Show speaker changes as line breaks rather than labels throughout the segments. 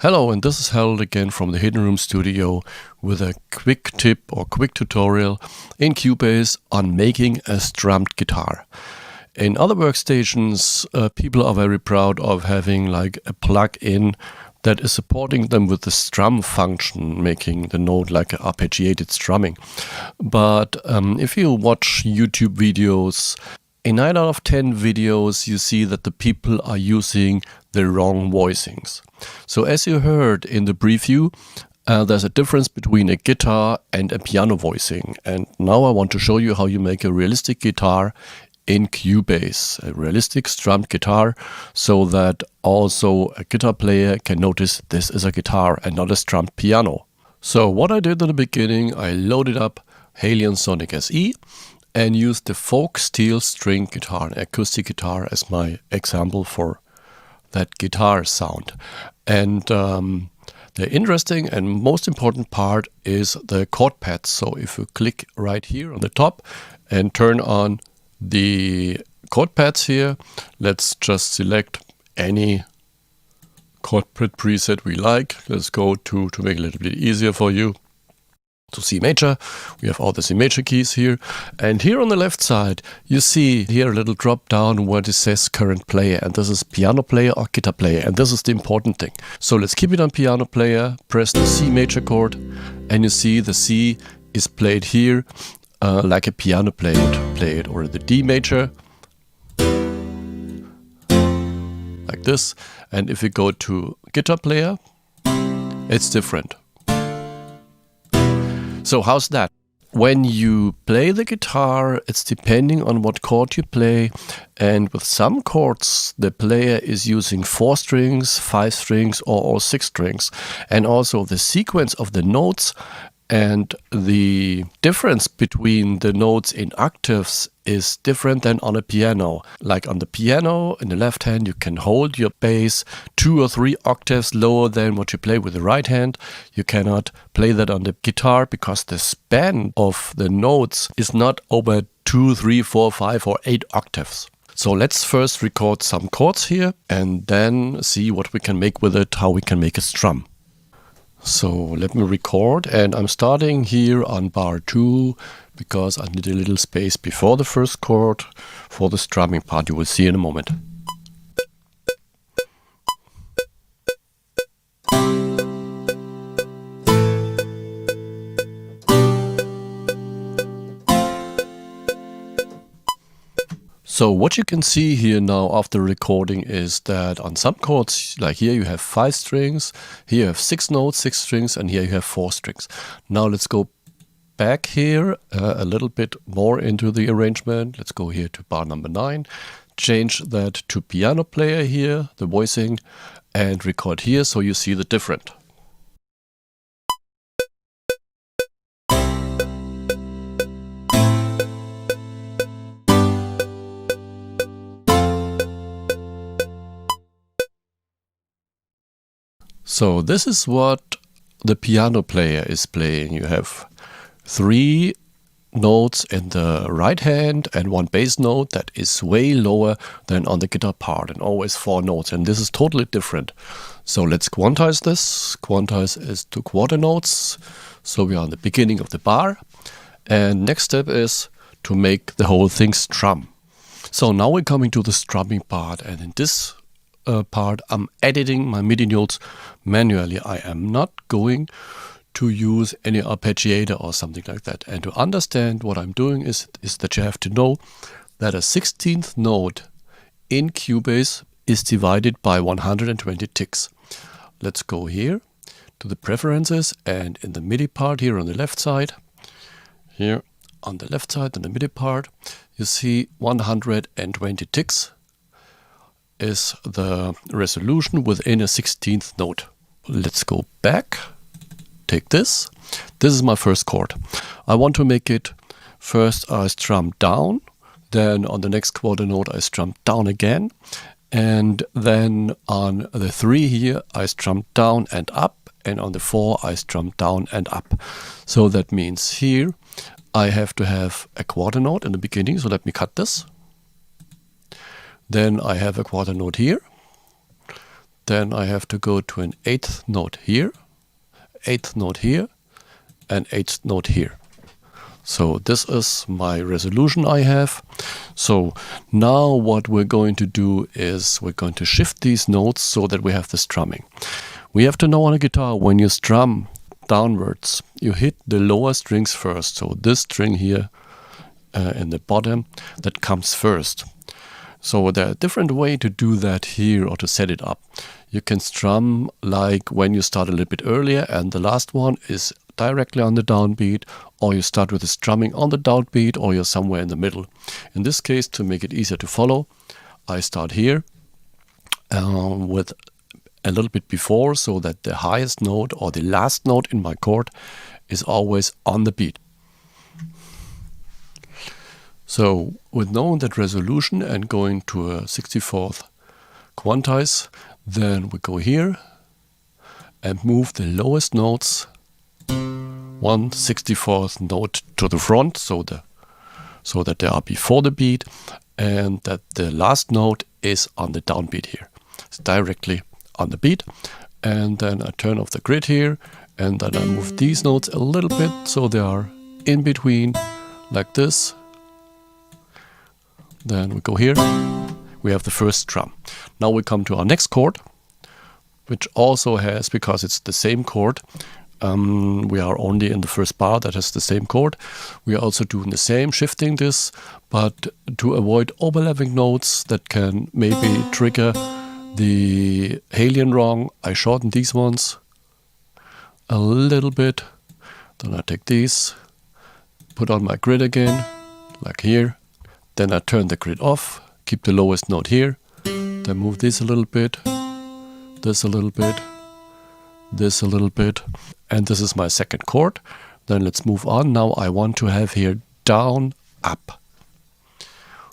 Hello, and this is Harald again from the Hiddenroom Studio with a quick tip or quick tutorial in Cubase on making a strummed guitar. In other workstations, people are very proud of having like a plug-in that is supporting them with the strum function, making the note like an arpeggiated strumming. But if you watch YouTube videos, in 9 out of 10 videos you see that the people are using the wrong voicings. So as you heard in the preview, there's a difference between a guitar and a piano voicing. And now I want to show you how you make a realistic guitar in Cubase, a realistic strummed guitar, so that also a guitar player can notice this is a guitar and not a strummed piano. So what I did in the beginning, I loaded up Halion Sonic SE and used the folk steel string guitar, an acoustic guitar, as my example for that guitar sound. And the interesting and most important part is the chord pads. So if you click right here on the top and turn on the chord pads here, let's just select any chord pad preset we like. Let's go to make it a little bit easier for you, to C major. We have all the C major keys here, and here on the left side you see here a little drop down where it says current player, and this is piano player or guitar player, and this is the important thing. So let's keep it on piano player, press the C major chord, and you see the C is played here like a piano player would play it, or the D major like this. And if we go to guitar player, it's different. So how's that? When you play the guitar, it's depending on what chord you play, and with some chords the player is using 4 strings, 5 strings, or all 6 strings, and also the sequence of the notes and the difference between the notes in octaves is different than on a piano. Like on the piano, in the left hand, you can hold your bass 2 or 3 octaves lower than what you play with the right hand. You cannot play that on the guitar because the span of the notes is not over 2, 3, 4, 5, or 8 octaves. So let's first record some chords here and then see what we can make with it, how we can make a strum. So let me record, and I'm starting here on bar 2 because I need a little space before the first chord for the strumming part. You will see in a moment. So what you can see here now after recording is that on some chords, like here you have 5 strings, here you have 6 notes, 6 strings, and here you have 4 strings. Now let's go back here a little bit more into the arrangement. Let's go here to bar number 9, change that to piano player here, the voicing, and record here so you see the difference. So this is what the piano player is playing. You have 3 notes in the right hand and 1 bass note that is way lower than on the guitar part, and always 4 notes, and this is totally different. So let's quantize this. Quantize is to quarter notes. So we are on the beginning of the bar, and next step is to make the whole thing strum. So now we're coming to the strumming part, and in this part I'm editing my MIDI notes manually. I am not going to use any arpeggiator or something like that. And to understand what I'm doing is that you have to know that a 16th note in Cubase is divided by 120 ticks. Let's go here to the preferences, and in the MIDI part here on the left side, here on the left side in the MIDI part, you see 120 ticks is the resolution within a 16th note. Let's go back, take this. This is my first chord. I want to make it, first I strum down, then on the next quarter note I strum down again, and then on the 3 here I strum down and up, and on the 4 I strum down and up. So that means here I have to have a quarter note in the beginning, so let me cut this. Then I have a quarter note here. then I have to go to an 8th note here, 8th note here, and 8th note here. So this is my resolution I have. So now what we're going to do is we're going to shift these notes so that we have the strumming. We have to know on a guitar, when you strum downwards, you hit the lower strings first. So this string here in the bottom, that comes first. So there are different ways to do that here or to set it up. You can strum like when you start a little bit earlier and the last one is directly on the downbeat, or you start with the strumming on the downbeat, or you're somewhere in the middle. In this case, to make it easier to follow, I start here with a little bit before, so that the highest note or the last note in my chord is always on the beat. So with knowing that resolution and going to a 64th quantize, then we go here and move the lowest notes 1/64th note to the front, so that they are before the beat, and that the last note is on the downbeat here. It's directly on the beat. And then I turn off the grid here, and then I move these notes a little bit so they are in between, like this. Then we go here. We have the first strum. Now we come to our next chord, which also has, because it's the same chord, we are only in the first bar that has the same chord. We are also doing the same, shifting this, but to avoid overlapping notes that can maybe trigger the Halion wrong, I shorten these ones a little bit. Then I take these, put on my grid again, like here. Then I turn the grid off, keep the lowest note here, then move this a little bit, this a little bit, this a little bit, and this is my second chord. Then let's move on. Now I want to have here down, up.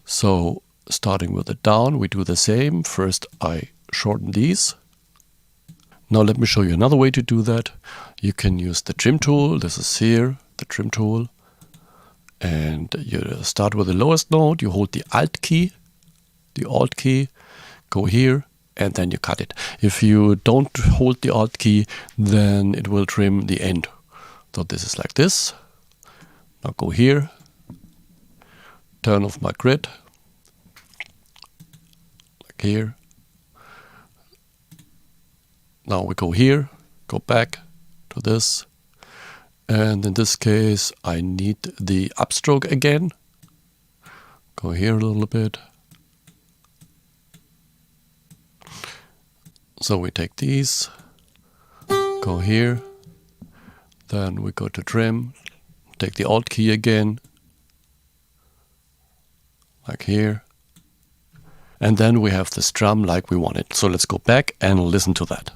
So starting with the down, we do the same. First I shorten these. Now let me show you another way to do that. You can use the trim tool. This is here, the trim tool. And you start with the lowest note, you hold the Alt key, go here, and then you cut it. If you don't hold the Alt key, then it will trim the end. So this is like this. Now go here, turn off my grid, like here. Now we go here, go back to this. And in this case, I need the upstroke again. Go here a little bit. So we take these, go here, then we go to trim, take the Alt key again, like here. And then we have the strum like we want it. So let's go back and listen to that.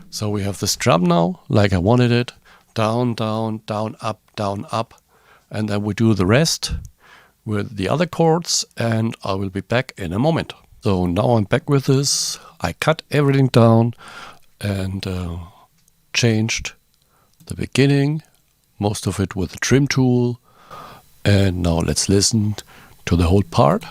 So we have the strum now, like I wanted it, down, down, down, up, and then we do the rest with the other chords, and I will be back in a moment. So now I'm back with this. I cut everything down and changed the beginning, most of it with the trim tool, and now let's listen to the whole part.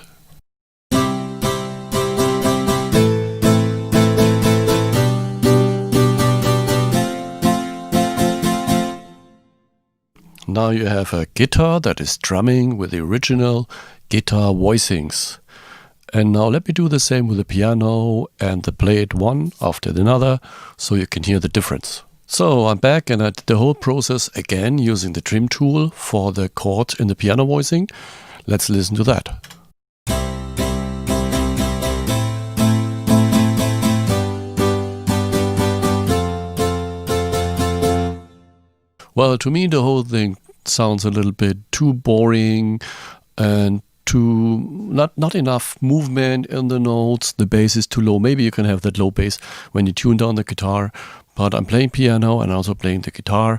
Now you have a guitar that is strumming with the original guitar voicings. And now let me do the same with the piano and play it one after another so you can hear the difference. So I'm back and I did the whole process again using the trim tool for the chords in the piano voicing. Let's listen to that. Well, to me the whole thing sounds a little bit too boring and not enough movement in the notes. The bass is too low. Maybe you can have that low bass when you tune down the guitar, but I'm playing piano and also playing the guitar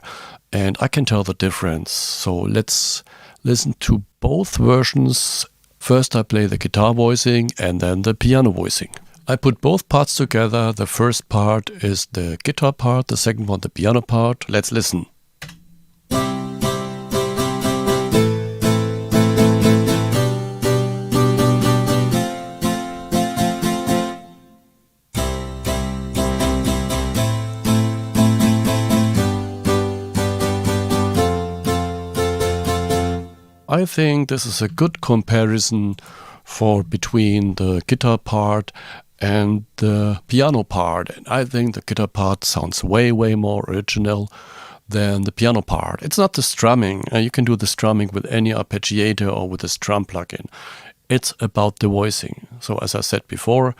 and I can tell the difference. So let's listen to both versions. First I play the guitar voicing and then the piano voicing. I put both parts together. The first part is the guitar part, the second one the piano part. Let's listen. I think this is a good comparison for between the guitar part and the piano part. And I think the guitar part sounds way more original than the piano part. It's not the strumming. You can do the strumming with any arpeggiator or with a strum plugin. It's about the voicing. So as I said before,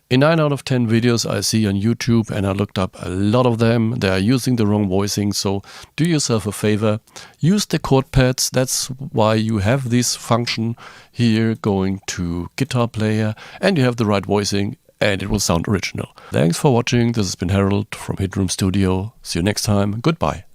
in 9 out of 10 videos I see on YouTube, and I looked up a lot of them, they are using the wrong voicing. So do yourself a favor, use the chord pads. That's why you have this function here going to guitar player, and you have the right voicing, and it will sound original. Thanks for watching. This has been Harald from Hiddenroom Studio. See you next time. Goodbye.